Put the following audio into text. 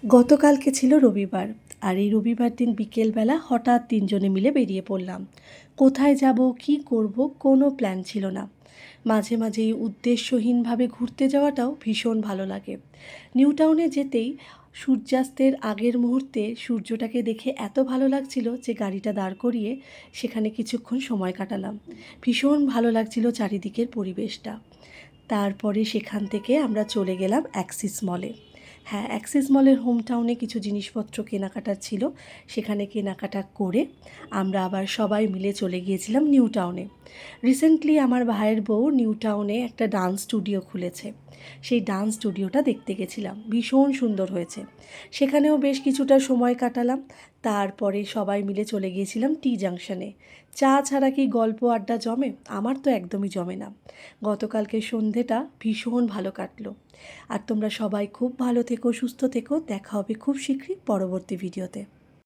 গতকালকে ছিল রবিবার, আর এই রবিবার দিন বিকেলবেলা হঠাৎ তিনজনে মিলে বেরিয়ে পড়লাম। কোথায় যাব, কি করব, কোনো প্ল্যান ছিল না। মাঝে মাঝে এই উদ্দেশ্যহীনভাবে ঘুরতে যাওয়াটাও ভীষণ ভালো লাগে। নিউ টাউনে যেতেই সূর্যাস্তের আগের মুহূর্তে সূর্যটাকে দেখে এত ভালো লাগছিল যে গাড়িটা দাঁড় করিয়ে সেখানে কিছুক্ষণ সময় কাটালাম। ভীষণ ভালো লাগছিল চারিদিকের পরিবেশটা। তারপরে সেখান থেকে আমরা চলে গেলাম অ্যাক্সিস মলে। হ্যাঁ, অ্যাক্সিস মলের হোম টাউনে কিছু জিনিসপত্র কেনাকাটার ছিল, সেখানে কেনাকাটা করে আমরা আবার সবাই মিলে চলে গিয়েছিলাম নিউ টাউনে। রিসেন্টলি আমার ভাইয়ের বউ নিউ টাউনে একটা ডান্স স্টুডিও খুলেছে, সেই ডান্স স্টুডিওটা দেখতে গেছিলাম, ভীষণ সুন্দর হয়েছে। সেখানেও বেশ কিছুটা সময় কাটালাম। তারপরে সবাই মিলে চলে গিয়েছিলাম টি জাংশনে। চা ছাড়া কি গল্প আড্ডা জমে? আমার তো একদমই জমে না। গতকালকে সন্ধেটা ভীষণ ভালো কাটলো। আর তোমরা সবাই খুব ভালো থেকো, সুস্থ থেকো। দেখা হবে খুব শীঘ্রই পরবর্তী ভিডিওতে।